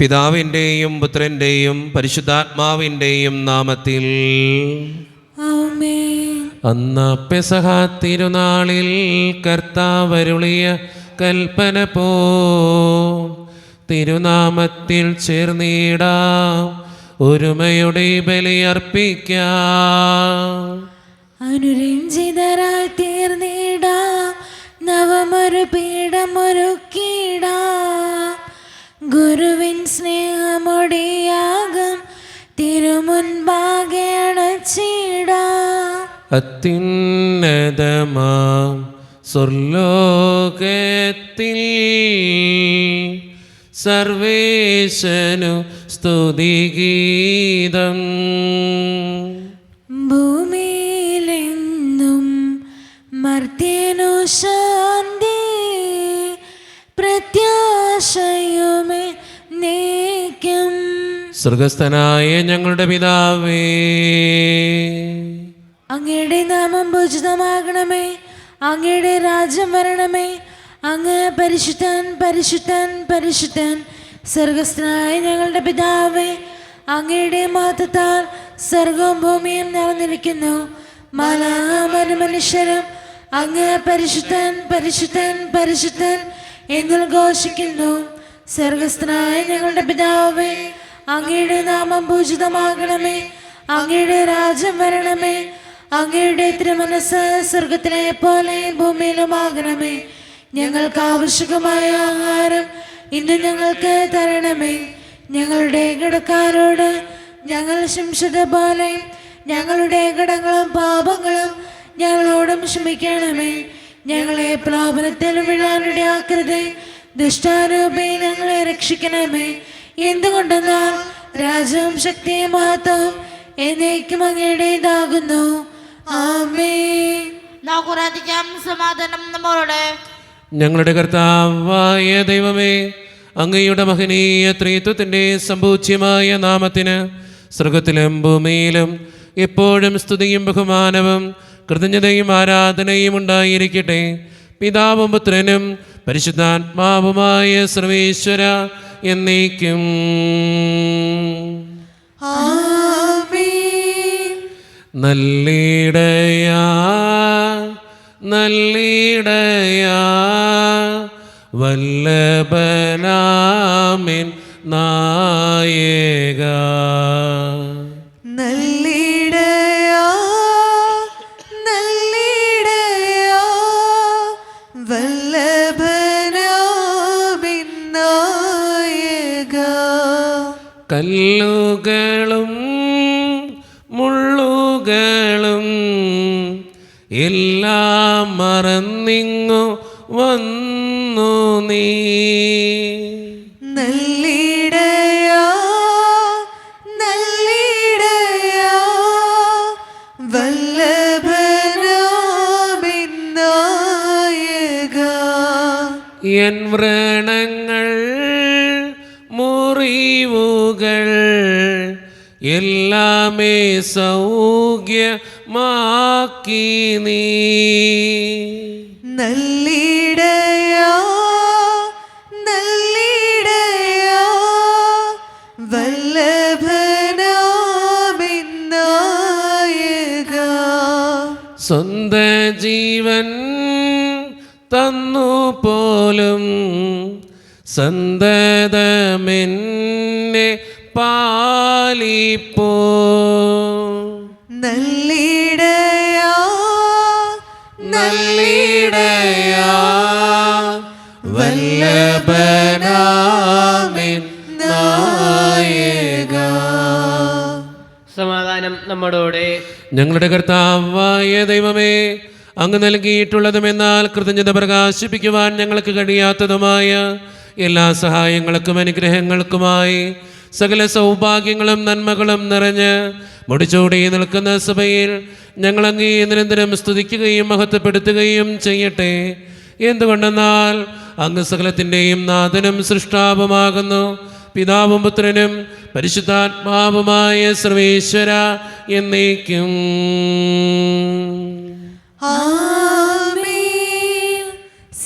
പിതാവിൻ്റെയും പുത്രൻ്റെയും പരിശുദ്ധാത്മാവിൻ്റെയും നാമത്തിൽ ആമേൻ. അന്ന് പെസഹ തിരുനാളിൽ കർത്താവരുളിയ കൽപ്പന പോ തിരുനാമത്തിൽ ചേർന്നിടാം, ഒരുമയുടെ ബലിയർപ്പിക്കാം. അനുരഞ്ജിതരായി തീർന്നിടാം, നവമൊരു പീഠമൊരുക്കിടാം. ഗുരുവിൻ സ്നേഹമൊടിയാകും തിരുമുൻപാകെ അണച്ചിടാം. അത്യുന്നതമാം സ്വർലോകത്തിൽ സർവേശനു സ്തുതിഗീതം. ഭൂമിയിലെന്നും മർത്യനു ശാന്തി, പ്രത്യാശയുമേ നീക്കും. സ്വർഗസ്ഥനായ ഞങ്ങളുടെ പിതാവേ, അങ്ങയുടെ നാമം പൂജിതമാകണമേ, അങ്ങയുടെ രാജ്യം വരണമേ. അങ്ങ് പരിശുദ്ധൻ പരിശുദ്ധൻ പരിശുദ്ധൻ. സ്വർഗസ്ഥനായ ഞങ്ങളുടെ പിതാവേ, അങ്ങയുടെ മഹത്വത്താൽ സ്വർഗവും ഭൂമിയും നിറഞ്ഞിരിക്കുന്നു. മാലാഖമാരും മനുഷ്യരും അങ്ങ് പരിശുദ്ധൻ പരിശുദ്ധൻ പരിശുദ്ധൻ എന്ന് ഘോഷിക്കുന്നു. സ്വർഗസ്ഥനായ ഞങ്ങളുടെ പിതാവേ, അങ്ങയുടെ നാമം പൂജിതമാകണമേ, അങ്ങയുടെ രാജ്യം വരണമേ. അങ്ങയുടെ തിരുമനസ്സ് സ്വർഗത്തിലെ പോലെ ഭൂമിയിലുമാകണമേ. ഞങ്ങൾക്ക് ആവശ്യമായ ആഹാരം ഇന്ന് ഞങ്ങൾക്ക് തരണമേ. ഞങ്ങളുടെ കടക്കാരോട് ഞങ്ങൾ ക്ഷമിച്ചതുപോലെ ഞങ്ങളുടെ കടങ്ങളും പാപങ്ങളും ഞങ്ങളോടും ക്ഷമിക്കണമേ. ഞങ്ങളെ പ്രലോഭനത്തിൽ വീഴാനിടയാക്കരുതേ, ദുഷ്ടാരൂപേ ഞങ്ങളെ രക്ഷിക്കണമേ. എന്തുകൊണ്ടെന്നാൽ രാജ്യവും ശക്തിയും മഹത്വവും എന്നേക്കും അങ്ങയുടേതാകുന്നു. ആമേൻ. സമാധാനം നമ്മളോട്. ഞങ്ങളുടെ കർത്താവായ ദൈവമേ, അങ്ങയുടെ മഹനീയ ത്രിത്വത്തിൻ്റെ സമ്പൂജ്യമായ നാമത്തിന് സ്വർഗത്തിലും ഭൂമിയിലും എപ്പോഴും സ്തുതിയും ബഹുമാനവും കൃതജ്ഞതയും ആരാധനയും ഉണ്ടായിരിക്കട്ടെ. പിതാവും പുത്രനും പരിശുദ്ധാത്മാവുമായ സർവേശ്വര എന്നേക്കും. ആമേൻ. നല്ലിടയാ നല്ലിടയാ വല്ലഭനാമിൻ നായക. നല്ലിടയാ നല്ലിടയാ വല്ലഭനാമിൻ നായക. കല്ലുകളും മുള്ളുകളും എല്ലാം മറന്നിങ്ങു വന്നു നീ. നല്ലിടയാ നല്ലിടയാ വല്ലഭനാമിൻ നായക. എൻ വ്രണങ്ങൾ മുറിവുകൾ എല്ലാമേ സൗഖ്യമാക്കി നീ. നല്ലിടയാ നല്ലിടയാ വല്ലഭനാമിൻ നായക. സ്വന്ത ജീവൻ തന്നു പോലും സന്തതമെന്നെ പാലിപ്പോ. നല്ലിടയാ നല്ലിടയാ വല്ലഭനാമിൻ നായക. സമാധാനം നമ്മോടോടെ. ഞങ്ങളുടെ കർത്താവായ ദൈവമേ, അങ്ങ് നൽകിയിട്ടുള്ളതും എന്നാൽ കൃതജ്ഞത പ്രകാശിപ്പിക്കുവാൻ ഞങ്ങൾക്ക് കഴിയാത്തതുമായ എല്ലാ സഹായങ്ങൾക്കും അനുഗ്രഹങ്ങൾക്കുമായി സകല സൗഭാഗ്യങ്ങളും നന്മകളും നിറഞ്ഞ് മുടിച്ചൂടി നിൽക്കുന്ന സഭയിൽ ഞങ്ങൾ അങ്ങേ നിരന്തരം സ്തുതിക്കുകയും മഹത്വപ്പെടുത്തുകയും ചെയ്യട്ടെ. എന്തുകൊണ്ടെന്നാൽ അങ്ങ് സകലത്തിൻ്റെയും നാഥനും സൃഷ്ടാവുമാകുന്നു. പിതാവും പുത്രനും പരിശുദ്ധാത്മാവുമായ സർവേശ്വര എന്നേക്കും. ആമേൻ.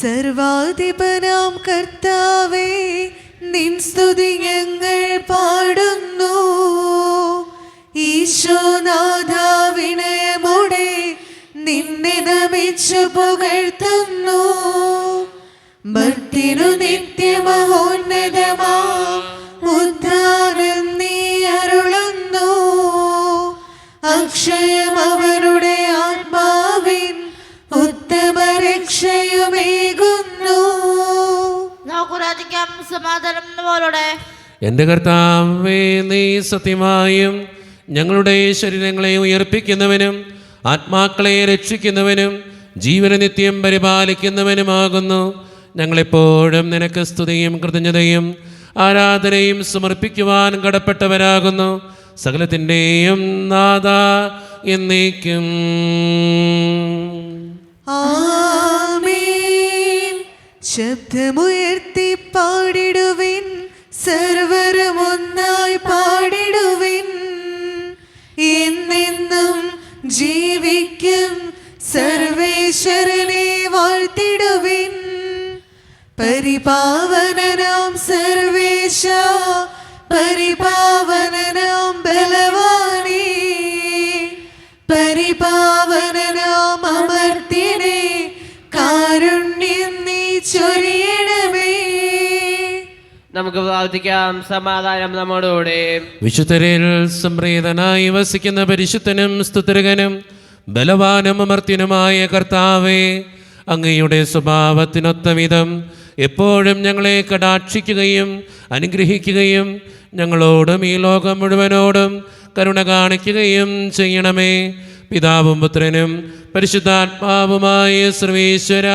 സർവാധിപനാം കർത്താവേ, നിൻ സ്തുതി ഞങ്ങൾ പാടുന്നു. ഈശോനാഥ വിനയമോടെ നിന്നെ നമിച്ചു പുകഴ്ത്തുന്നു. ഭക്തിനു നിത്യമഹോന്നതമാ ഉദ്ധാനം നീ അരുളുന്നു. അക്ഷയം അവരുടെ ആത്മാവിൻ ഉത്തമ രക്ഷയുമേകുന്നു. നമുക്ക് പ്രാർത്ഥിക്കാം, സമാധാനം നമ്മോടെ. എൻ്റെ കർത്താവേ, നീ സത്യമായും ഞങ്ങളുടെ ശരീരങ്ങളെ ഉയർപ്പിക്കുന്നവനും ആത്മാക്കളെ രക്ഷിക്കുന്നവനും ജീവനെ നിത്യം പരിപാലിക്കുന്നവനുമാകുന്നു. ഞങ്ങളെപ്പോഴും നിനക്ക് സ്തുതിയും കൃതജ്ഞതയും ആരാധനയും സമർപ്പിക്കുവാൻ കടപ്പെട്ടവരാകുന്നു. സകലത്തിൻ്റെയും നാഥ എന്നേക്കും. ആമേൻ. ശബ്ദമുയർത്തി പാടിടുവിൻ, സർവരും ഒന്നായി പാടിടുവിൻ. എന്നെന്നും ജീവിക്കും സർവേശ്വരനെ വാഴ്ത്തിടുവിൻ. പരിപാവനനാം സർവേശ, പരിപാവനനാം ബലവാനേ, പരിപാവനനാം അമർത്യനേ, കാരുണ്യം നീ ചൊരിയണമേ. നമുക്ക് പ്രാർത്ഥിക്കാം, സമാധാനം നമ്മോടുകൂടെ. വിശുദ്ധരിൽ സംപ്രീതനായി വസിക്കുന്ന പരിശുദ്ധനും സ്തുതിർഗനും ബലവാനും അമർത്യനുമായ കർത്താവേ, അങ്ങയുടെ സ്വഭാവത്തിനൊത്ത വിധം എപ്പോഴും ഞങ്ങളെ കടാക്ഷിക്കുകയും അനുഗ്രഹിക്കുകയും ഞങ്ങളോടും ഈ ലോകം മുഴുവനോടും കരുണ കാണിക്കുകയും ചെയ്യണമേ. പിതാവും പുത്രനും പരിശുദ്ധാത്മാവുമായ സർവേശ്വര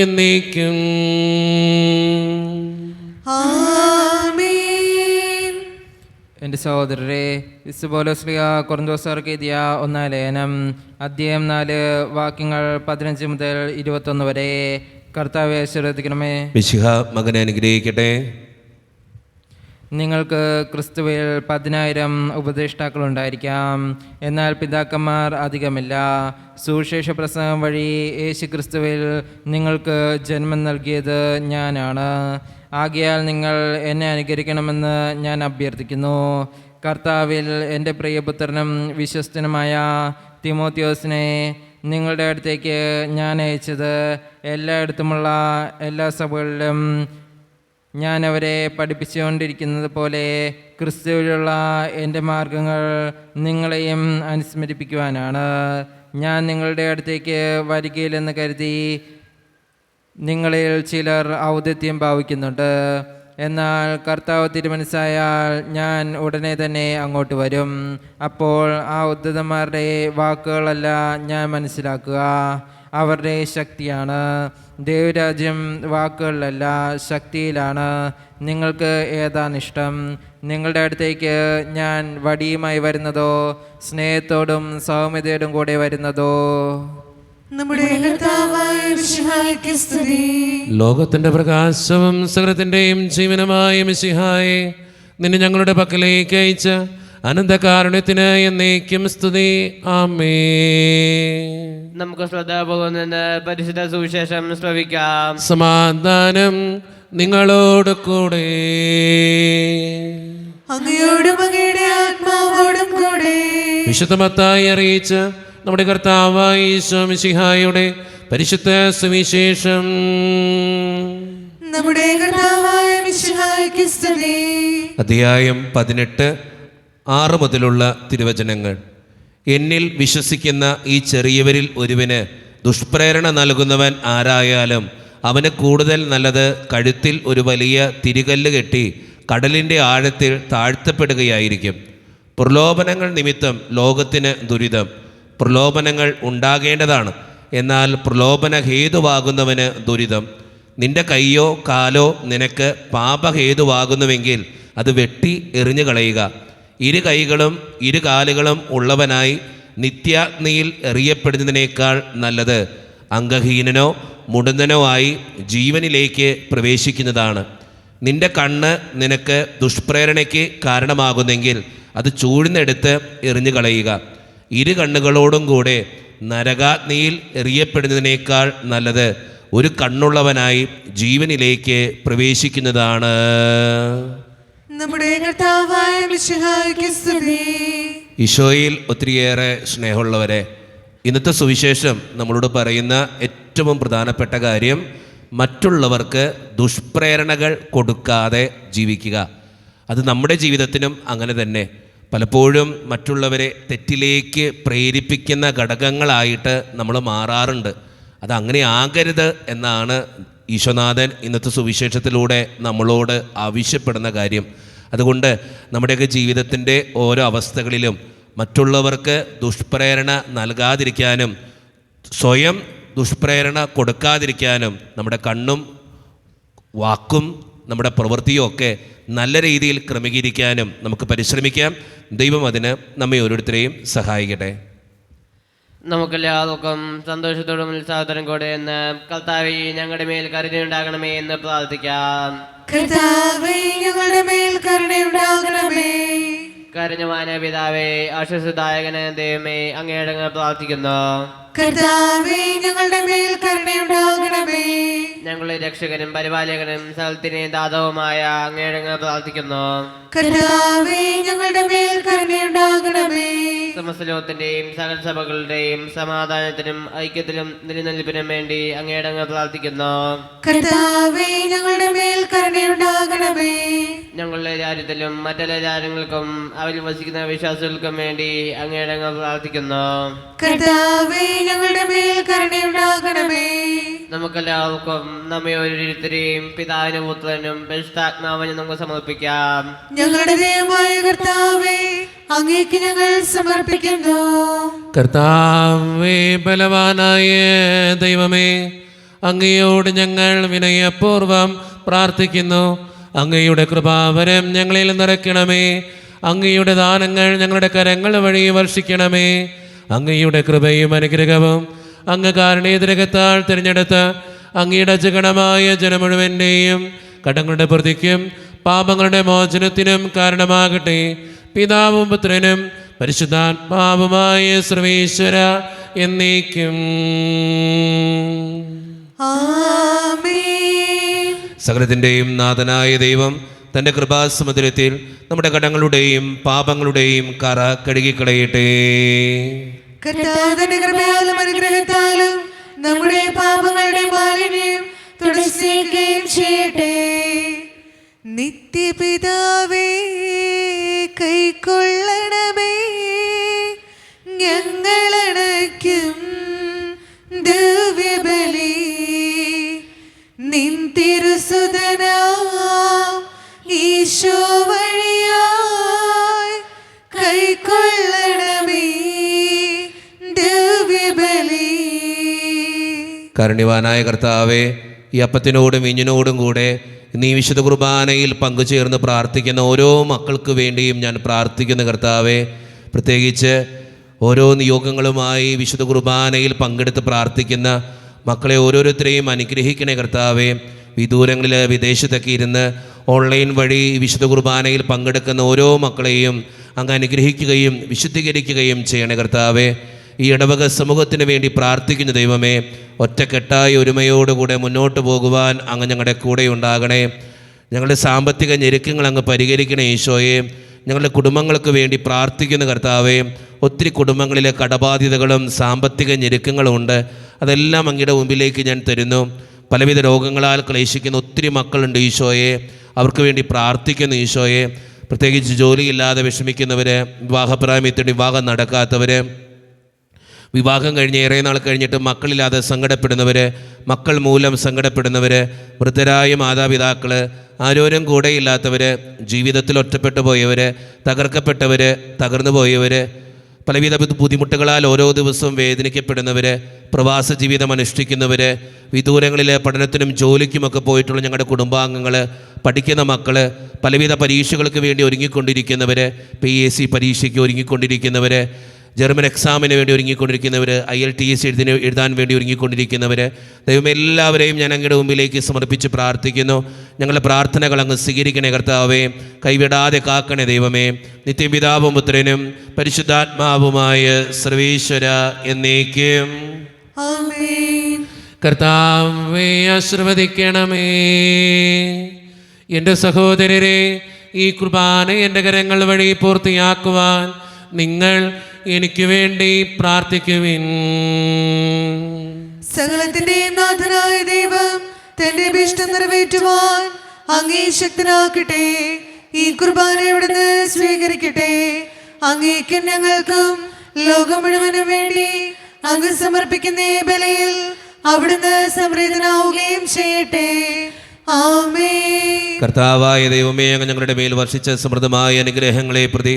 എന്നേക്കും. ആമേൻ. എൻ്റെ സഹോദരരെ, പൗലോസ് കൊറിന്തോസ്യർക്ക് എഴുതിയ 1 ലേഖനം അധ്യായം 4 വാക്യങ്ങൾ 15 മുതൽ 21 വരെ. കർത്താവെ ശ്രദ്ധിക്കണമേ. മിശിഹ മകനെ അനുഗ്രഹിക്കട്ടെ. നിങ്ങൾക്ക് ക്രിസ്തുവിൽ 10,000 ഉപദേഷ്ടാക്കളുണ്ടായിരിക്കാം, എന്നാൽ പിതാക്കന്മാർ അധികമില്ല. സുവിശേഷ പ്രസംഗം വഴി യേശു ക്രിസ്തുവിൽ നിങ്ങൾക്ക് ജന്മം നൽകിയത് ഞാനാണ്. ആകയാൽ നിങ്ങൾ എന്നെ അനുകരിക്കണമെന്ന് ഞാൻ അഭ്യർത്ഥിക്കുന്നു. കർത്താവിൽ എൻ്റെ പ്രിയപുത്രനും വിശ്വസ്തനുമായ തിമോത്തിയോസിനെ നിങ്ങളുടെ അടുത്തേക്ക് ഞാൻ അയച്ചത് എല്ലായിടത്തുമുള്ള എല്ലാ സഭകളിലും ഞാൻ അവരെ പഠിപ്പിച്ചുകൊണ്ടിരിക്കുന്നത് പോലെ ക്രിസ്തുവിലുള്ള എൻ്റെ മാർഗങ്ങൾ നിങ്ങളെയും അനുസ്മരിപ്പിക്കുവാനാണ്. ഞാൻ നിങ്ങളുടെ അടുത്തേക്ക് വരികയില്ലെന്ന് കരുതി നിങ്ങളിൽ ചിലർ ഔദത്യം ഭാവിക്കുന്നുണ്ട്. എന്നാൽ കർത്താവ് തിരുമനസ്സായാൽ ഞാൻ ഉടനെ തന്നെ അങ്ങോട്ട് വരും. അപ്പോൾ ആ ഉദ്ധതന്മാരുടെ വാക്കുകളല്ല ഞാൻ മനസ്സിലാക്കുക, അവരുടെ ശക്തിയാണ്. ദൈവരാജ്യം വാക്കുകളിലല്ല ശക്തിയിലാണ്. നിങ്ങൾക്ക് ഏതാണിഷ്ടം? നിങ്ങളുടെ അടുത്തേക്ക് ഞാൻ വടിയുമായി വരുന്നതോ സ്നേഹത്തോടും സൗമ്യതയോടും കൂടെ വരുന്നതോ? നമ്മുടെ കർത്താവായ മിശിഹായ്ക്ക് സ്തുതി. ലോകത്തിന്റെ പ്രകാശവും സകലത്തിന്റെയും ജീവനുമായ മിശിഹായെ, നിന്നെ ഞങ്ങളുടെ പക്കലേക്ക് അയച്ച അനന്തകാരുണ്യത്തിന് എന്നേക്കും സ്തുതി. ആമേൻ. നമുക്ക് ശ്രദ്ധാപൂർവം നിന്ന് പരിശുദ്ധ സുവിശേഷം ശ്രവിക്കാം. സമാധാനം നിങ്ങളോട് കൂടെ. അങ്ങയോടും അങ്ങയുടെ ആത്മാവോടും കൂടെ. വിശുദ്ധ മത്തായി അറിയിച്ച നമ്മുടെ കർത്താവായ ഈശോ മിശിഹായുടെ പരിശുദ്ധ സുവിശേഷം. നമ്മുടെ കർത്താവായ മിശിഹായ്ക്ക് സ്തുതി. അധ്യായം 18 6 മുതലുള്ള തിരുവചനങ്ങൾ. എന്നിൽ വിശ്വസിക്കുന്ന ഈ ചെറിയവരിൽ ഒരുവന് ദുഷ്പ്രേരണ നൽകുന്നവൻ ആരായാലും അവന് കൂടുതൽ നല്ലത് കഴുത്തിൽ ഒരു വലിയ തിരികല്ല് കെട്ടി കടലിൻ്റെ ആഴത്തിൽ താഴ്ത്തപ്പെടുകയായിരിക്കും. പ്രലോഭനങ്ങൾ നിമിത്തം ലോകത്തിന് ദുരിതം. പ്രലോഭനങ്ങൾ ഉണ്ടാകേണ്ടതാണ്, എന്നാൽ പ്രലോഭന ഹേതുവാകുന്നവന് ദുരിതം. നിന്റെ കൈയോ കാലോ നിനക്ക് പാപഹേതുവാകുന്നുവെങ്കിൽ അത് വെട്ടി എറിഞ്ഞു കളയുക. ഇരു കൈകളും ഇരു കാലുകളും ഉള്ളവനായി നിത്യാഗ്നിയിൽ എറിയപ്പെടുന്നതിനേക്കാൾ നല്ലത് അംഗഹീനനോ മുടന്തനോ ആയി ജീവനിലേക്ക് പ്രവേശിക്കുന്നതാണ്. നിന്റെ കണ്ണ് നിനക്ക് ദുഷ്പ്രേരണയ്ക്ക് കാരണമാകുന്നെങ്കിൽ അത് ചൂഴ്ന്നെടുത്ത് എറിഞ്ഞു കളയുക. ഇരു കണ്ണുകളോടും കൂടെ നരകാഗ്നിയിൽ എറിയപ്പെടുന്നതിനേക്കാൾ നല്ലത് ഒരു കണ്ണുള്ളവനായി ജീവനിലേക്ക് പ്രവേശിക്കുന്നതാണ്. നമ്മുടെ കർത്താവായ മിശിഹായ്ക്ക് സ്തുതി. ഈശോയിൽ ഒത്തിരിയേറെ സ്നേഹമുള്ളവരെ, ഇന്നത്തെ സുവിശേഷം നമ്മളോട് പറയുന്ന ഏറ്റവും പ്രധാനപ്പെട്ട കാര്യം മറ്റുള്ളവർക്ക് ദുഷ്പ്രേരണകൾ കൊടുക്കാതെ ജീവിക്കുക. അത് നമ്മുടെ ജീവിതത്തിനും അങ്ങനെ തന്നെ. പലപ്പോഴും മറ്റുള്ളവരെ തെറ്റിലേക്ക് പ്രേരിപ്പിക്കുന്ന ഘടകങ്ങളായിട്ട് നമ്മൾ മാറാറുണ്ട്. അതങ്ങനെ ആകരുത് എന്നാണ് ഈശോനാഥൻ ഇന്നത്തെ സുവിശേഷത്തിലൂടെ നമ്മളോട് ആവശ്യപ്പെടുന്ന കാര്യം. അതുകൊണ്ട് നമ്മുടെയൊക്കെ ജീവിതത്തിൻ്റെ ഓരോ അവസ്ഥകളിലും മറ്റുള്ളവർക്ക് ദുഷ്പ്രേരണ നൽകാതിരിക്കാനും സ്വയം ദുഷ്പ്രേരണ കൊടുക്കാതിരിക്കാനും നമ്മുടെ കണ്ണും വാക്കും നമ്മുടെ പ്രവൃത്തിയും ഒക്കെ നല്ല രീതിയിൽ ക്രമീകരിക്കാനും നമുക്ക് പരിശ്രമിക്കാം. ദൈവം അതിന് നമ്മെ ഓരോരുത്തരെയും സഹായിക്കട്ടെ. നമുക്കെല്ലാവർക്കും സന്തോഷത്തോടും ഉത്സാഹത്തോടും കൂടെ എന്ന് കർത്താവേ ഞങ്ങളുടെ മേൽ കരുണയുണ്ടാകണമേ എന്ന് പ്രാർത്ഥിക്കാം. കർത്താവേ, ഞങ്ങളുടെ മേൽ കരുണയുണ്ടാകണമേ. കരുണവാന പിതാവേ, ആശ്വാസദായകന ദൈവമേ, അങ്ങേയടങ്ങ് പ്രാർത്ഥിക്കുന്നു. കർത്താവേ, ഞങ്ങളുടെ മേൽ കരുണയുണ്ടാകണമേ. ഞങ്ങളുടെ രക്ഷകനും പരിപാലകനും സകലത്തിന്റെയും ദാതാവുമായ അങ്ങേയടങ്ങ് പ്രാർത്ഥിക്കുന്നു. കർത്താവേ, ഞങ്ങളുടെ മേൽ കരുണയുണ്ടാകണമേ. സമസ്ത ലോകത്തിന്റെയും സകല സഭകളുടെയും സമാധാനത്തിനും ഐക്യത്തിലും നിലനിൽപ്പിനും വേണ്ടി അങ്ങേയടങ്ങ് പ്രാർത്ഥിക്കുന്നു. കർത്താവേ, ഞങ്ങളുടെ മേൽ കരുണയുണ്ടാകണമേ. ഞങ്ങളുടെ രാജ്യത്തിലും മറ്റെല്ലാ രാജ്യങ്ങൾക്കും അവരിൽ വസിക്കുന്ന വിശ്വാസികൾക്കും വേണ്ടി അങ്ങേയടങ്ങ് പ്രാർത്ഥിക്കുന്നു. കർത്താവേ, ഞങ്ങളുടെ മേൽ കരുണയുണ്ടാകണമേ. നമുക്കെല്ലാവർക്കും നമ്മെ ഓരോരുത്തരെയും പിതാവിനും പുത്രനും പരിശുദ്ധാത്മാവിനും നമുക്ക് സമർപ്പിക്കാം. ഞങ്ങളുടെ ദൈവമായ കർത്താവേ, അങ്ങേക്ക് ഞങ്ങൾ സമർപ്പിക്കുന്നു. കർത്താവേ, ബലവാനായ ദൈവമേ, അങ്ങയോട് ഞങ്ങൾ വിനയപൂർവം പ്രാർത്ഥിക്കുന്നു. അങ്ങയുടെ കൃപാവരം ഞങ്ങളിൽ നിറയ്ക്കണമേ. അങ്ങയുടെ ദാനങ്ങൾ ഞങ്ങളുടെ കരങ്ങൾ വഴി വർഷിക്കണമേ. അങ്ങയുടെ കൃപയും അനുഗ്രഹവും അങ്ങ് കാരുണ്യതിരകത്താൽ തിരഞ്ഞെടുത്ത അങ്ങയുടെ അജഗണമായ ജനം മുഴുവൻ്റെയും കടങ്ങളുടെ പ്രതിക്കും പാപങ്ങളുടെ മോചനത്തിനും കാരണമാകട്ടെ. പിതാവും പുത്രനും പരിശുദ്ധാത്മാവുമായ സർവേശ്വര എന്നേക്കും. ആമേൻ. സകലത്തിൻ്റെയും നാഥനായ ദൈവം തൻ്റെ കൃപാസമുദ്രത്തിൽ നമ്മുടെ കടങ്ങളുടെയും പാപങ്ങളുടെയും കറ കഴുകിക്കളയട്ടെ. കർത്താവിന്റെ കൃപയാലും അനുഗ്രഹത്താലും നമ്മുടെ പാപങ്ങളുടെ മാലിന്യം തുടച്ചുനീക്കുകയും ചെയ്യട്ടെ. നിത്യപിതാവേ, കൈക്കൊള്ളണമേ ഞങ്ങളടയ്ക്കും ദിവ്യബലി. നിൻ തിരുസുതനാം ഈശോ വഴിയായി കൈക്കൊള്ളണമേ ദിവ്യബലി. കാരുണ്യവാനായ കർത്താവേ, ഈ അപ്പത്തിനോടും വീഞ്ഞിനോടും കൂടെ നീ വിശുദ്ധ കുർബാനയിൽ പങ്കുചേർന്ന് പ്രാർത്ഥിക്കുന്ന ഓരോ മക്കൾക്ക് വേണ്ടിയും ഞാൻ പ്രാർത്ഥിക്കുന്ന കർത്താവേ, പ്രത്യേകിച്ച് ഓരോ നിയോഗങ്ങളുമായി വിശുദ്ധ കുർബാനയിൽ പങ്കെടുത്ത് പ്രാർത്ഥിക്കുന്ന മക്കളെ ഓരോരുത്തരെയും അനുഗ്രഹിക്കണേ കർത്താവേ. വിദൂരങ്ങളിൽ വിദേശത്തൊക്കെ ഇരുന്ന് ഓൺലൈൻ വഴി വിശുദ്ധ കുർബാനയിൽ പങ്കെടുക്കുന്ന ഓരോ മക്കളെയും അങ്ങ് അനുഗ്രഹിക്കുകയും വിശുദ്ധീകരിക്കുകയും ചെയ്യണേ കർത്താവേ. ഈ ഇടവക സമൂഹത്തിന് വേണ്ടി പ്രാർത്ഥിക്കുന്ന ദൈവമേ, ഒറ്റക്കെട്ടായ ഒരുമയോടുകൂടെ മുന്നോട്ട് പോകുവാൻ അങ്ങ് ഞങ്ങളുടെ കൂടെ ഉണ്ടാകണേ. ഞങ്ങളുടെ സാമ്പത്തിക ഞെരുക്കങ്ങൾ അങ്ങ് പരിഹരിക്കണേ ഈശോയെ. ഞങ്ങളുടെ കുടുംബങ്ങൾക്ക് വേണ്ടി പ്രാർത്ഥിക്കുന്ന കർത്താവേ, ഒത്തിരി കുടുംബങ്ങളിലെ കടബാധ്യതകളും സാമ്പത്തിക ഞെരുക്കങ്ങളും ഉണ്ട്. അതെല്ലാം അങ്ങയുടെ മുമ്പിലേക്ക് ഞാൻ തരുന്നു. പലവിധ രോഗങ്ങളാൽ ക്ലേശിക്കുന്ന ഒത്തിരി മക്കളുണ്ട് ഈശോയെ. അവർക്ക് വേണ്ടി പ്രാർത്ഥിക്കുന്നു ഈശോയെ. പ്രത്യേകിച്ച് ജോലിയില്ലാതെ വിഷമിക്കുന്നവർ, വിവാഹപ്രായത്തിൽ വിവാഹം നടക്കാത്തവർ, വിവാഹം കഴിഞ്ഞ് ഏറെ നാൾ കഴിഞ്ഞിട്ട് മക്കളില്ലാതെ സങ്കടപ്പെടുന്നവർ, മക്കൾ മൂലം സങ്കടപ്പെടുന്നവർ, വൃദ്ധരായ മാതാപിതാക്കൾ, ആരോരും കൂടെയില്ലാത്തവർ, ജീവിതത്തിൽ ഒറ്റപ്പെട്ടു പോയവർ, തകർക്കപ്പെട്ടവർ, തകർന്നു പോയവർ, പലവിധ ബുദ്ധിമുട്ടുകളാൽ ഓരോ ദിവസവും വേദനിക്കപ്പെടുന്നവർ, പ്രവാസ ജീവിതം അനുഷ്ഠിക്കുന്നവർ, വിദൂരങ്ങളിൽ പഠനത്തിനും ജോലിക്കുമൊക്കെ പോയിട്ടുള്ള ഞങ്ങളുടെ കുടുംബാംഗങ്ങൾ, പഠിക്കുന്ന മക്കൾ, പലവിധ പരീക്ഷകൾക്ക് വേണ്ടി ഒരുങ്ങിക്കൊണ്ടിരിക്കുന്നവർ, PSC പരീക്ഷയ്ക്ക് ഒരുങ്ങിക്കൊണ്ടിരിക്കുന്നവർ, ജർമ്മൻ എക്സാമിന് വേണ്ടി ഒരുങ്ങിക്കൊണ്ടിരിക്കുന്നവർ, IELTS എഴുതാൻ വേണ്ടി ഒരുങ്ങിക്കൊണ്ടിരിക്കുന്നവർ, ദൈവം എല്ലാവരെയും ഞാൻ അങ്ങയുടെ മുമ്പിലേക്ക് സമർപ്പിച്ച് പ്രാർത്ഥിക്കുന്നു. ഞങ്ങളുടെ പ്രാർത്ഥനകൾ അങ്ങ് സ്വീകരിക്കണേ കർത്താവേ. കൈവിടാതെ കാക്കണേ ദൈവമേ. നിത്യപിതാവും പുത്രനും പരിശുദ്ധാത്മാവുമായ സർവേശ്വര എന്നേക്കും. ആമേൻ. കർത്താവേ ആശീർവദിക്കണമേ. എൻ്റെ സഹോദരരെ, ഈ കുർബാന എൻ്റെ കരങ്ങൾ വഴി പൂർത്തിയാക്കുവാൻ നിങ്ങൾ എനിക്ക് വേണ്ടി പ്രാർത്ഥിക്കുവിൻ. സകലത്തിന്റെയും നാഥനായ ദൈവം തന്റെ അഭീഷ്ടം നിറവേറ്റുവാൻ അങ്ങേ ശക്തനാക്കട്ടെ. ഈ കുർബാന ഇവിടുന്ന് സ്വീകരിക്കട്ടെ. അങ്ങേക്കും ഞങ്ങൾക്കും ലോകം മുഴുവനും വേണ്ടി അങ്ങ് സമർപ്പിക്കുന്ന ഈ ബലിയിൽ അവിടുന്ന് സംപ്രീതനാവുകയും ചെയ്യട്ടെ. ആമേൻ. കർത്താവായ ദൈവമേ, അങ്ങ് ഞങ്ങളുടെ മേൽ വർഷിച്ച സമൃദ്ധമായ അനുഗ്രഹങ്ങളെ പ്രതി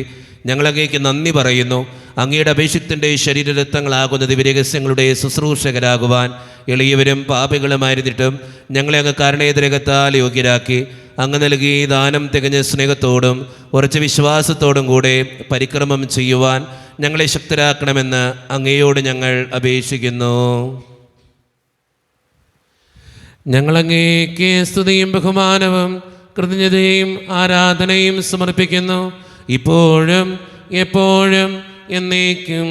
ഞങ്ങൾ അങ്ങേക്ക് നന്ദി പറയുന്നു. അങ്ങയുടെ അഭിഷിക്തൻ്റെ ശരീരരക്തങ്ങളാകുന്ന ദിവ്യരഹസ്യങ്ങളുടെ ശുശ്രൂഷകരാകുവാൻ എളിയവരും പാപികളുമായിരുന്നിട്ടും ഞങ്ങളെ അങ്ങ് കാരണേതരകത്താൽ യോഗ്യരാക്കി അങ്ങ് നൽകി ദാനം തികഞ്ഞ സ്നേഹത്തോടും ഉറച്ച വിശ്വാസത്തോടും കൂടെ പരിക്രമം ചെയ്യുവാൻ ഞങ്ങളെ ശക്തരാക്കണമെന്ന് അങ്ങയോട് ഞങ്ങൾ അപേക്ഷിക്കുന്നു. ഞങ്ങളങ്ങേക്ക് സ്തുതിയും ബഹുമാനവും കൃതജ്ഞതയും ആരാധനയും സമർപ്പിക്കുന്നു, ഇപ്പോഴും എപ്പോഴും എന്നേക്കും.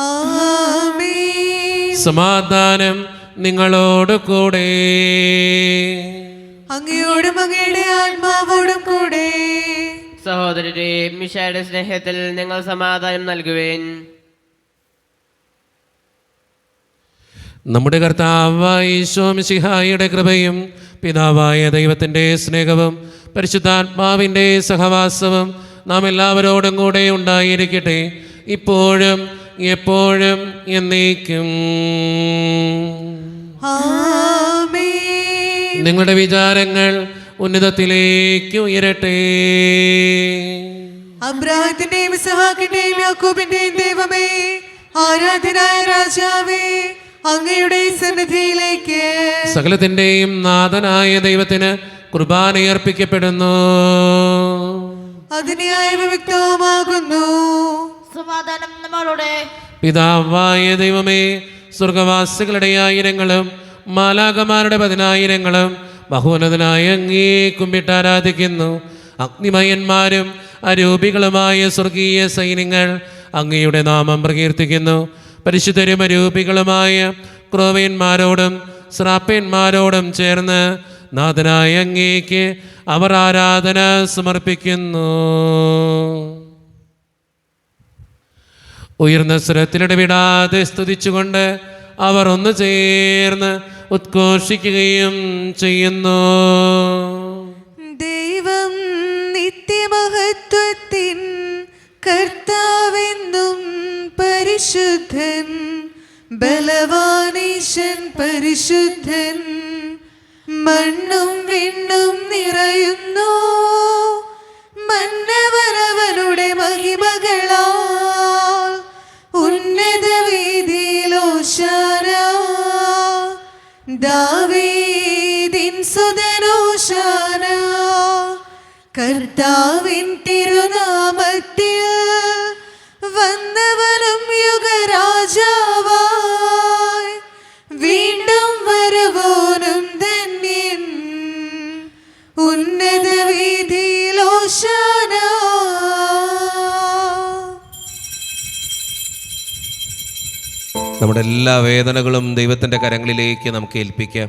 ആമേൻ. സമാധാനം നിങ്ങളോട് കൂടെ. അങ്ങയോടും അങ്ങയുടെ ആത്മാവോടും കൂടെ. സഹോദരരെ, മിശിഹായുടെ സ്നേഹത്തിൽ നിങ്ങൾ സമാധാനം നൽകുവേൻ. നമ്മുടെ കർത്താവായ ഈശോ മിശിഹായുടെ കൃപയും പിതാവായ ദൈവത്തിൻ്റെ സ്നേഹവും പരിശുദ്ധാത്മാവിൻ്റെ സഹവാസവും നാം എല്ലാവരോടും കൂടെ ഉണ്ടായിരിക്കട്ടെ, ഇപ്പോഴും എപ്പോഴും എന്നേക്കും. ആമേൻ. നിങ്ങളുടെ വിചാരങ്ങൾ ഉന്നതത്തിലേക്ക് ഉയരട്ടെ. അബ്രാഹത്തിന്റെയും ഇസ്ഹാക്കിന്റെയും യാക്കോബിന്റെയും ദൈവമേ, ആരാധനായ രാജാവേ, അങ്ങയുടെ സന്നിധിയിലേക്ക് സകലത്തിൻ്റെയും നാഥനായ ദൈവത്തിന് കുർബാനയർപ്പിക്കപ്പെടുന്നു. അതിനായ വിമുക്തവുമാകുന്നു. സമാധാനം നമ്മളോടെ. പിതാവായ ദൈവമേ, സ്വർഗവാസികളുടെ ആയിരങ്ങളും മാലാകമാരുടെ 10,000 ബഹുന്നതനായ അങ്ങേ കുമ്പിട്ട് ആരാധിക്കുന്നു. അഗ്നിമയന്മാരും അരൂപികളുമായ സ്വർഗീയ സൈന്യങ്ങൾ അങ്ങയുടെ നാമം പ്രകീർത്തിക്കുന്നു. പരിശുദ്ധരും അരൂപികളുമായ ക്രോവേന്മാരോടും ശ്രാപ്പന്മാരോടും ചേർന്ന് നാഥനായ അങ്ങേക്ക് അവർ ആരാധന സമർപ്പിക്കുന്നു. ഉയർന്ന സ്വരത്തിലിടവിടാതെ സ്തുതിച്ചുകൊണ്ട് അവർ ഒന്ന് ചേർന്ന് ഉദ്ഘോഷിക്കുകയും ചെയ്യുന്നു. ദൈവം നിത്യമഹത്വത്തിൻ കർത്താവെന്നും പരിശുദ്ധൻ, ബലവാനീശൻ പരിശുദ്ധൻ, മണ്ണും വിണ്ണും നിറയുന്നു മന്നവരവനുടെ മഹിമകളാൽ. ഉന്നത വീതിയിൽ ഓശാന, ദാവീദിൻ സുതൻ ഓശാന. കർത്താവിൻ തിരുനാമത്തിൽ വന്നവനും യുഗരാജാവായി, വീണ്ടും വരുവോനും ധന്യൻ. ഉന്നത വീതിയിൽ ഓശാന. നമ്മുടെ എല്ലാ വേദനകളും ദൈവത്തിൻ്റെ കരങ്ങളിലേക്ക് നമുക്ക് ഏൽപ്പിക്കാം.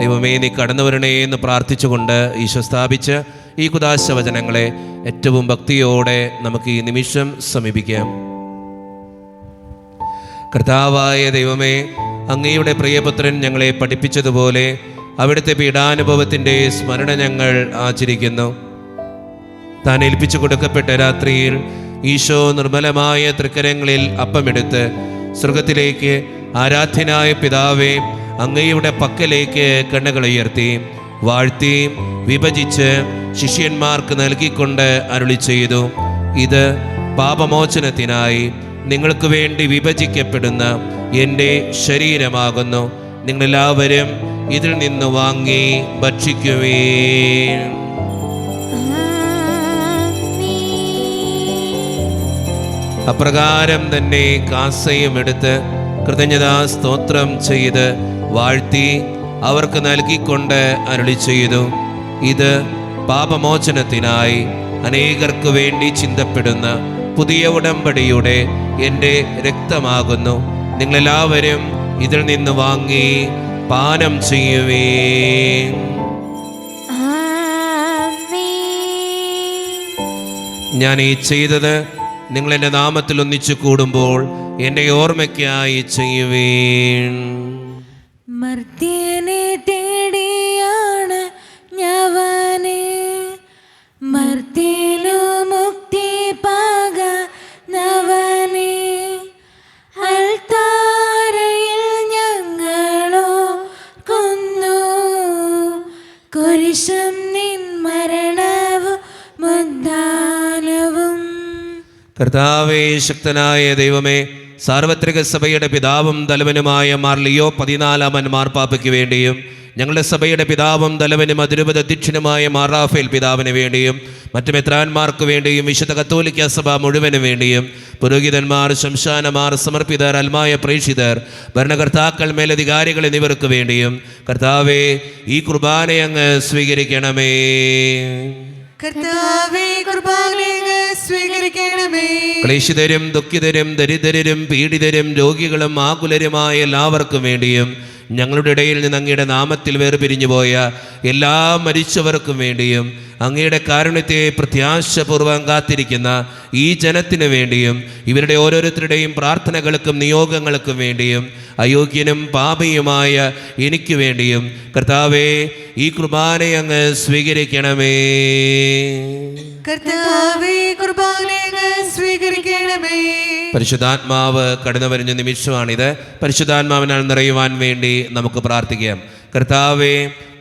ദൈവമേ, നീ കടന്നു വരണേ എന്ന് പ്രാർത്ഥിച്ചുകൊണ്ട് ഈശോ സ്ഥാപിച്ച് ഈ കുദാശ വചനങ്ങളെ ഏറ്റവും ഭക്തിയോടെ നമുക്ക് ഈ നിമിഷം സമീപിക്കാം. കർത്താവായ ദൈവമേ, അങ്ങയുടെ പ്രിയപുത്രൻ ഞങ്ങളെ പഠിപ്പിച്ചതുപോലെ അവിടുത്തെ പീഡാനുഭവത്തിൻ്റെ സ്മരണ ഞങ്ങൾ ആചരിക്കുന്നു. താൻ ഏൽപ്പിച്ചു കൊടുക്കപ്പെട്ട രാത്രിയിൽ ഈശോ നിർമ്മലമായ തൃക്കരങ്ങളിൽ അപ്പമെടുത്ത് സ്വർഗത്തിലേക്ക് ആരാധ്യനായ പിതാവേ അങ്ങയുടെ പക്കലേക്ക് കണ്ണുകളുയർത്തി വാഴ്ത്തി വിഭജിച്ച് ശിഷ്യന്മാർക്ക് നൽകിക്കൊണ്ട് അരുളി ചെയ്തു, ഇത് പാപമോചനത്തിനായി നിങ്ങൾക്ക് വേണ്ടി വിഭജിക്കപ്പെടുന്ന എൻ്റെ ശരീരമാകുന്നു. നിങ്ങളെല്ലാവരും ഇതിൽ നിന്ന് വാങ്ങി ഭക്ഷിക്കുവേൻ. അപ്രകാരം തന്നെ കാസയും എടുത്ത് കൃതജ്ഞതാ സ്തോത്രം ചെയ്ത് വാഴ്ത്തി അവർക്ക് നൽകിക്കൊണ്ട് അരുളി ചെയ്തു, ഇത് പാപമോചനത്തിനായി അനേകർക്ക് വേണ്ടി ചിന്തപ്പെടുന്ന പുതിയ ഉടമ്പടിയുടെ എൻ്റെ രക്തമാകുന്നു. നിങ്ങളെല്ലാവരും ഇതിൽ നിന്ന് വാങ്ങി പാനം ചെയ്യുവീൻ. ഞാൻ ഈ ചെയ്തത് നിങ്ങൾ എൻ്റെ നാമത്തിൽ ഒന്നിച്ചു കൂടുമ്പോൾ എൻ്റെ ഓർമ്മയ്ക്കായി ചെയ്യുവീൻ. മർത്യനെ തേടിയാണ് ഞവനെ, മർത്യനു മുക്തി പകർന്നവനെ, അൾത്താരയിൽ ഞങ്ങളോ കൊന്നു, കുരിശും നിൻ മരണവും മുദ്ധാനവും. കർത്താവേ, ശക്തനായ ദൈവമേ, സാർവത്രിക സഭയുടെ പിതാവും തലവനുമായ മാർ ലിയോ 14 മാർപ്പാപ്പയ്ക്ക് വേണ്ടിയും ഞങ്ങളുടെ സഭയുടെ പിതാവും തലവനും അതിരൂപത അധ്യക്ഷനുമായ മാർ റാഫേൽ പിതാവിന് വേണ്ടിയും മറ്റു മെത്രാന്മാർക്ക് വേണ്ടിയും വിശുദ്ധ കത്തോലിക്ക സഭ മുഴുവന് വേണ്ടിയും പുരോഹിതന്മാർ, ശംശാനമാർ, സമർപ്പിതർ, അൽമായ പ്രേക്ഷിതർ, ഭരണകർത്താക്കൾ, മേലധികാരികൾ എന്നിവർക്ക് വേണ്ടിയും കർത്താവേ, ഈ കുർബാന അങ്ങ് സ്വീകരിക്കണമേ. കർത്താവേ, കുർബാനയെ സ്വീകരിക്കണമേ. ക്ലേശിതരും ദുഃഖിതരും ദരിദ്രരും പീഡിതരും രോഗികളും ആകുലരുമായ എല്ലാവർക്കും വേണ്ടിയും ഞങ്ങളുടെ ഇടയിൽ നിന്ന് അങ്ങയുടെ നാമത്തിൽ വേർപിരിഞ്ഞു പോയ എല്ലാ മരിച്ചവർക്കും വേണ്ടിയും അങ്ങയുടെ കാരുണ്യത്തെ പ്രത്യാശപൂർവ്വം കാത്തിരിക്കുന്ന ഈ ജനത്തിനു വേണ്ടിയും ഇവരുടെ ഓരോരുത്തരുടെയും പ്രാർത്ഥനകൾക്കും നിയോഗങ്ങൾക്കും വേണ്ടിയും അയോഗ്യനും പാപിയുമായ എനിക്ക് വേണ്ടിയും കർത്താവേ, ഈ കുർബാന അങ്ങ് സ്വീകരിക്കണമേ. കർത്താവേ, കുർബാനയെ സ്വീകരിക്കണമേ. പരിശുദ്ധാത്മാവ് കടന്നു വരുന്ന നിമിഷമാണിത്. പരിശുദ്ധാത്മാവിനാൽ നിറയുവാൻ വേണ്ടി നമുക്ക് പ്രാർത്ഥിക്കാം. കർത്താവേ,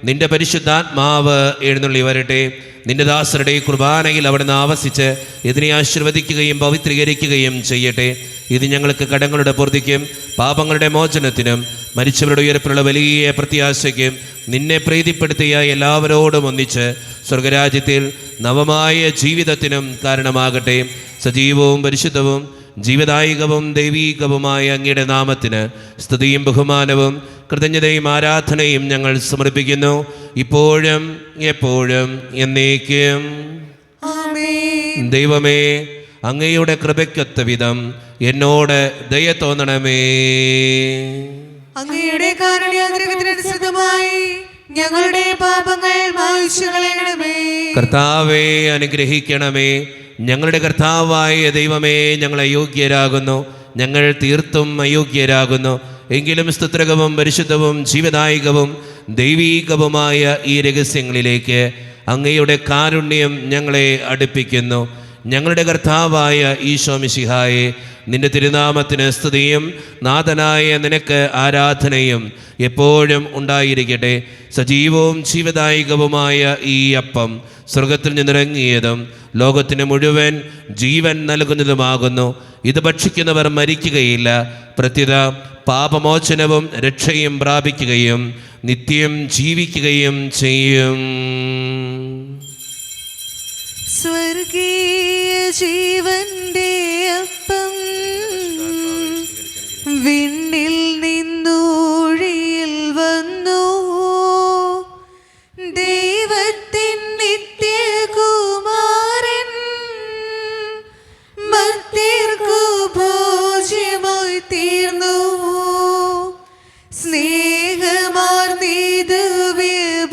നിന്റെ പരിശുദ്ധാത്മാവ് എഴുന്നള്ളി വരട്ടെ. നിന്റെ ദാസരുടെ കുർബാനയിൽ അവിടുന്ന് ആവസിച്ച് ഇതിനെ ആശീർവദിക്കുകയും പവിത്രീകരിക്കുകയും ചെയ്യട്ടെ. ഇത് ഞങ്ങൾക്ക് കടങ്ങളുടെ പൂർത്തിക്കും പാപങ്ങളുടെ മോചനത്തിനും മരിച്ചവരുടെ ഉയർപ്പിലുള്ള വലിയ പ്രത്യാശയ്ക്കും നിന്നെ പ്രീതിപ്പെടുത്തിയ എല്ലാവരോടും ഒന്നിച്ച് സ്വർഗരാജ്യത്തിൽ നവമായ ജീവിതത്തിനും കാരണമാകട്ടെ. സജീവവും പരിശുദ്ധവും ജീവദായികവും ദൈവീകവുമായ അങ്ങയുടെ നാമത്തിന് സ്തുതിയും ബഹുമാനവും കൃതജ്ഞതയും ആരാധനയും ഞങ്ങൾ സമർപ്പിക്കുന്നു, ഇപ്പോഴും എപ്പോഴും എന്നേക്കും. ആമേൻ. ദൈവമേ, അങ്ങയുടെ കൃപയ്ക്കൊത്ത വിധം എന്നോട് ദയ തോന്നണമേ. അങ്ങയുടെ കാരുണ്യാതിരകത്തിനനുസൃതമായി ഞങ്ങളുടെ പാപങ്ങൾ മായ്ച്ചു കളയണമേ. കർത്താവേ, അനുഗ്രഹിക്കണമേ. ഞങ്ങളുടെ കർത്താവായ ദൈവമേ, ഞങ്ങൾ അയോഗ്യരാകുന്നു, ഞങ്ങൾ തീർത്തും അയോഗ്യരാകുന്നു. എങ്കിലും സ്തുത്രകവും പരിശുദ്ധവും ജീവദായികവും ദൈവീകവുമായ ഈ രഹസ്യങ്ങളിലേക്ക് അങ്ങയുടെ കാരുണ്യം ഞങ്ങളെ അടുപ്പിക്കുന്നു. ഞങ്ങളുടെ കർത്താവായ ഈശോ മിശിഹായെ, നിന്റെ തിരുനാമത്തിന് സ്തുതിയും നാഥനായ നിനക്ക് ആരാധനയും എപ്പോഴും ഉണ്ടായിരിക്കട്ടെ. സജീവവും ജീവദായികവുമായ ഈ അപ്പം സ്വർഗത്തിൽ നിന്നിറങ്ങിയതും ലോകത്തിന് മുഴുവൻ ജീവൻ നൽകുന്നതുമാകുന്നു. ഇത് ഭക്ഷിക്കുന്നവർ മരിക്കുകയില്ല, പ്രത്യുത പാപമോചനവും രക്ഷയും പ്രാപിക്കുകയും നിത്യം ജീവിക്കുകയും ചെയ്യും. സ്വർഗീയ ജീവന്റെ അപ്പം വിണ്ണിൽ നിന്നൂഴിയിൽ വന്നു, ദൈവത്തിൻ നിത്യകുമാരൻ മർത്യർക്കു ഭോജ്യമായി തീർന്നു. സ്നേഹമാർന്നീത്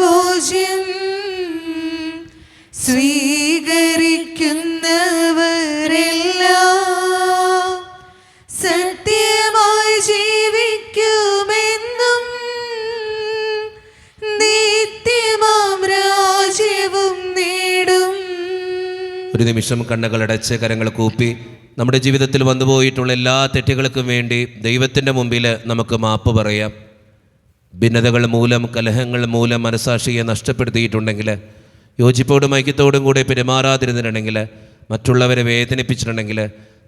ഭോജ്യം സ്വീകരിക്കുന്നവരെല്ലാം സത്യമായി ജീവിക്കുമെന്നും നിത്യമാം രാജ്യവും നേടും. ഒരു നിമിഷം കണ്ണുകളടച്ച് കരങ്ങൾ കൂപ്പി നമ്മുടെ ജീവിതത്തിൽ വന്നുപോയിട്ടുള്ള എല്ലാ തെറ്റുകൾക്കും വേണ്ടി ദൈവത്തിൻ്റെ മുമ്പിൽ നമുക്ക് മാപ്പ് പറയാം. ഭിന്നതകൾ മൂലം, കലഹങ്ങൾ മൂലം മനസാക്ഷിയെ നഷ്ടപ്പെടുത്തിയിട്ടുണ്ടെങ്കിൽ, യോജിപ്പോടും ഐക്യത്തോടും കൂടെ പെരുമാറാതിരുന്നിട്ടുണ്ടെങ്കിൽ, മറ്റുള്ളവരെ വേദനിപ്പിച്ചിട്ടുണ്ടെങ്കിൽ,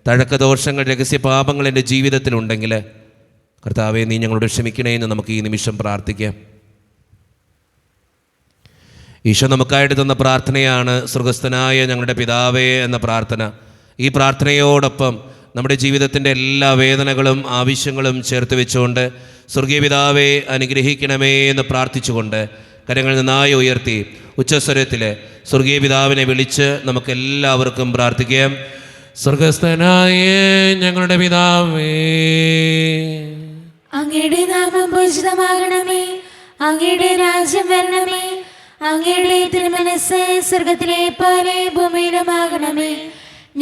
തഴക്കദോഷങ്ങൾ, രഹസ്യപാപങ്ങൾ എൻ്റെ ജീവിതത്തിലുണ്ടെങ്കിൽ, കർത്താവെ, നീ ഞങ്ങളോട് ക്ഷമിക്കണേ എന്ന് നമുക്ക് ഈ നിമിഷം പ്രാർത്ഥിക്കാം. ഈശോ നമുക്കായിട്ട് തന്ന പ്രാർത്ഥനയാണ് സ്വർഗസ്ഥനായ ഞങ്ങളുടെ പിതാവേ എന്ന പ്രാർത്ഥന. ഈ പ്രാർത്ഥനയോടൊപ്പം നമ്മുടെ ജീവിതത്തിൻ്റെ എല്ലാ വേദനകളും ആവശ്യങ്ങളും ചേർത്ത് വെച്ചുകൊണ്ട് സ്വർഗീയ പിതാവേ അനുഗ്രഹിക്കണമേ എന്ന് പ്രാർത്ഥിച്ചുകൊണ്ട് കരങ്ങൾ നന്നായി ഉയർത്തി ഉച്ചസ്വരത്തിൽ സ്വർഗീയ പിതാവിനെ വിളിച്ച് നമുക്കെല്ലാവർക്കും പ്രാർത്ഥിക്കാം. സ്വർഗസ്ഥനായ ഞങ്ങളുടെ പിതാവേ, അങ്ങയുടെ നാമം പൂജിതമാകണമേ. അങ്ങയുടെ രാജ്യം വരണമേ. അങ്ങയുടെ തിരുമനസ്സ് സ്വർഗത്തിലെ പോലെ ഭൂമിയിലുമാകണമേ.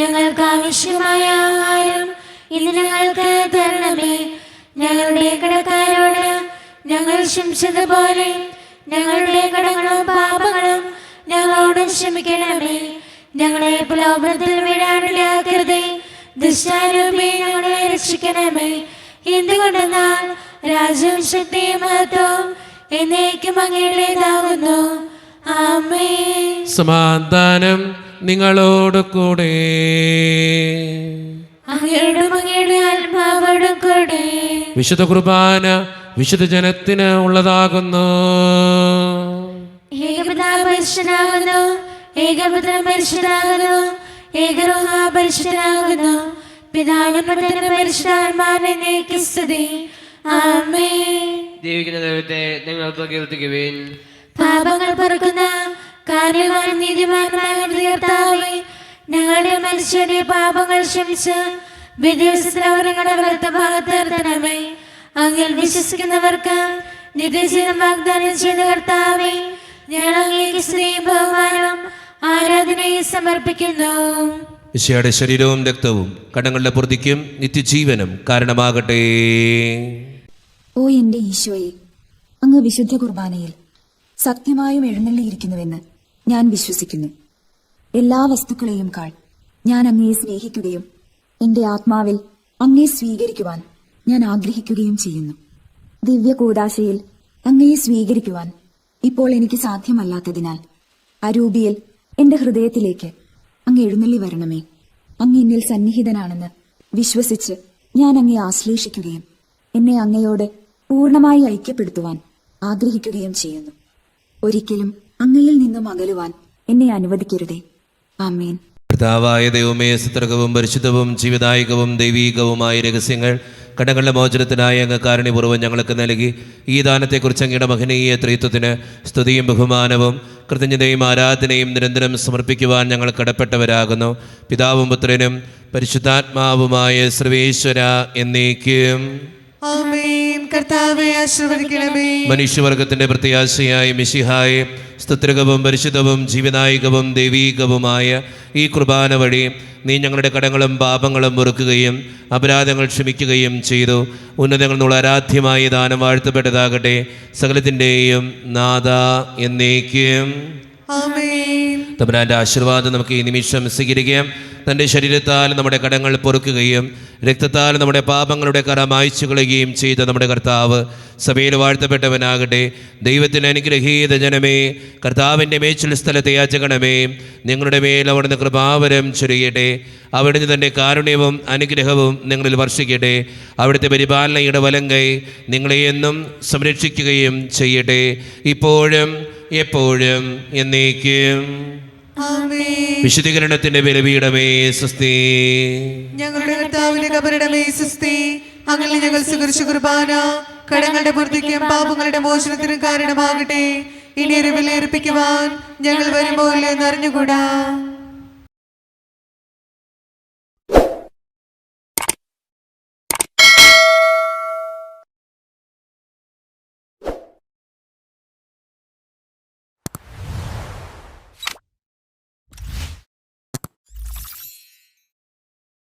ഞങ്ങൾക്ക് ആവശ്യമായ ആഹാരം ഇന്ന് ഞങ്ങൾക്ക് തരണമേ. ഞങ്ങളുടെ കടക്കാരോട് ഞങ്ങൾ ക്ഷമിച്ചതുപോലെ ഞങ്ങളുടെ കടങ്ങളും പാപങ്ങളും ഞങ്ങളോട് ക്ഷമിക്കണമേ. ഞങ്ങളെ പ്രലോഭനത്തിൽ വീഴാനിടയാക്കരുതേ. ദുഷ്ടാരൂപി ഞങ്ങളെ രക്ഷിക്കണമേ. എന്തുകൊണ്ടെന്നാൽ രാജ്യവും ശക്തിയും മഹത്വവും എന്നേക്കും അങ്ങയുടേതാകുന്നു. ആമേൻ. സമാധാനം നിങ്ങളോട് കൂടെ. അങ്ങയോടും അങ്ങയുടെ ആത്മാവോടും കൂടെ. വിശുദ്ധ കുർബാന വിശുദ്ധ ജനത്തിന് ഉള്ളതാകുന്നു. ഏകപിതാവ് പരിശുദ്ധനാകുന്നു. ഏകപുത്രൻ പരിശുദ്ധനാകുന്നു. ഏകരൂഹ പരിശുദ്ധനാകുന്നു. പിതാവിനും പുത്രനും പരിശുദ്ധാത്മാവിനും സ്തുതി. ആമേൻ. ജീവിക്കുന്ന ദൈവത്തെ നിങ്ങൾ പ്രകീർത്തിക്കുവിൻ. പാപങ്ങൾ പൊറുക്കുന്ന കാരണവാൻ നീതിമാനായ കർത്താവേ, ഞങ്ങളുടെ മനുഷ്യരുടെ പാപങ്ങൾ ക്ഷമിച്ച് വിദ്യാഭ്യാസങ്ങളുടെ വലത്ത ഭാഗത്ത് നിർത്തണമേ. അങ്ങിൽ വിശ്വസിക്കുന്നവർക്ക് നിത്യജീവൻ വാഗ്ദാനം ചെയ്ത കർത്താവേ, ഞങ്ങൾ അങ്ങേക്ക് സ്തുതിയും ബഹുമാനവും ആരാധനയും സമർപ്പിക്കുന്നു. ഈശോയുടെ ശരീരവും രക്തവും കടങ്ങളുടെ പൂർത്തിക്കും നിത്യജീവനും കാരണമാകട്ടെ. ഓ എന്റെ ഈശോയെ, അങ്ങ് വിശുദ്ധ കുർബാനയിൽ സത്യമായും എഴുന്നള്ളിയിരിക്കുന്നുവെന്ന് ഞാൻ വിശ്വസിക്കുന്നു. എല്ലാ വസ്തുക്കളെയും കാൾ ഞാൻ അങ്ങയെ സ്നേഹിക്കുകയും എന്റെ ആത്മാവിൽ അങ്ങയെ സ്വീകരിക്കുവാൻ ഞാൻ ആഗ്രഹിക്കുകയും ചെയ്യുന്നു. ദിവ്യ കൂദാശയിൽ അങ്ങയെ സ്വീകരിക്കുവാൻ ഇപ്പോൾ എനിക്ക് സാധ്യമല്ലാത്തതിനാൽ അരൂപിയിൽ എന്റെ ഹൃദയത്തിലേക്ക് അങ്ങ് എഴുന്നള്ളി വരണമേ. അങ്ങ് എന്നിൽ സന്നിഹിതനാണെന്ന് വിശ്വസിച്ച് ഞാൻ അങ്ങയെ ആശ്ലേഷിക്കുകയും എന്നെ അങ്ങയോട് പൂർണ്ണമായി ഐക്യപ്പെടുത്തുവാൻ ആഗ്രഹിക്കുകയും ചെയ്യുന്നു. ഒരിക്കലും അങ്ങയിൽ നിന്നും അകലുവാൻ എന്നെ അനുവദിക്കരുതേ. ആമേൻ. കർത്താവായ ദൈവമേ, സത്രകവും പരിശുദ്ധവും ജീവദായകവും ദൈവീകവുമായ രഹസ്യങ്ങൾ കടങ്ങളുടെ മോചനത്തിനായി അങ്ങ് കാരുണ്യപൂർവ്വം ഞങ്ങൾക്ക് നൽകി ഈ ദാനത്തെക്കുറിച്ച് അങ്ങയുടെ മഹനീയ ത്രിത്വത്തിന് സ്തുതിയും ബഹുമാനവും കൃതജ്ഞതയും ആരാധനയും നിരന്തരം സമർപ്പിക്കുവാൻ ഞങ്ങൾ കടപ്പെട്ടവരാകുന്നു. പിതാവും പുത്രനും പരിശുദ്ധാത്മാവുമായ സർവേശ്വര എന്നേക്കും ആമേൻ. കർത്താവേ ആശീർവദിക്കണമേ. മനുഷ്യവർഗത്തിന്റെ പ്രത്യാശയായ മിശിഹായെ, സ്തുത്യകവും പരിശുദ്ധവും ജീവനായികവും ദൈവീകവുമായ ഈ കുർബാന വഴി നീ ഞങ്ങളുടെ കടങ്ങളും പാപങ്ങളും പൊറുക്കുകയും അപരാധങ്ങൾ ക്ഷമിക്കുകയും ചെയ്തു. ഉന്നതങ്ങൾ എന്നുള്ള ആരാധ്യമായ ദാനം വാഴ്ത്തപ്പെട്ടതാകട്ടെ. സകലത്തിൻ്റെയും നാഥ എന്നേക്കും ആമേൻ. തമ്പുരാന്റെ ആശീർവാദം നമുക്ക് ഈ നിമിഷം സ്വീകരിക്കാം. തൻ്റെ ശരീരത്താൽ നമ്മുടെ കടങ്ങൾ പൊറുക്കുകയും രക്തത്താൽ നമ്മുടെ പാപങ്ങളുടെ കറ മായ്ച്ചു കളയുകയും ചെയ്ത നമ്മുടെ കർത്താവ് സഭയിൽ വാഴ്ത്തപ്പെട്ടവനാകട്ടെ. ദൈവത്തിന് അനുഗ്രഹീത ജനമേ, കർത്താവിൻ്റെ മേച്ചിൽ സ്ഥലത്തെ യാചകണമേ, നിങ്ങളുടെ മേൽ അവിടുന്ന് കൃപാവരം ചൊരിയട്ടെ. അവിടുന്ന് തൻ്റെ കാരുണ്യവും അനുഗ്രഹവും നിങ്ങളിൽ വർഷിക്കട്ടെ. അവിടുത്തെ പരിപാലനയുടെ വലങ്കൈ നിങ്ങളെ എന്നും സംരക്ഷിക്കുകയും ചെയ്യട്ടെ, ഇപ്പോഴും എപ്പോഴും എന്നേക്കും. ആമേൻ. വിശുദ്ധീകരണത്തിന്റെ ബലിപീഠമേ സ്വസ്തി. ഞങ്ങളുടെ കർത്താവിന്റെ കബറിടമേ സ്വസ്തി. അങ്ങനെ ഞങ്ങൾ സ്വീകരിച്ച കുർബാന കടങ്ങളുടെ പൂർത്തിക്കും പാപങ്ങളുടെ മോചനത്തിനും കാരണമാകട്ടെ. ഇനി ഒരു ബലിയർപ്പിക്കുവാൻ ഞങ്ങൾ വരുമ്പോൾ എന്നറിഞ്ഞുകൂടാ.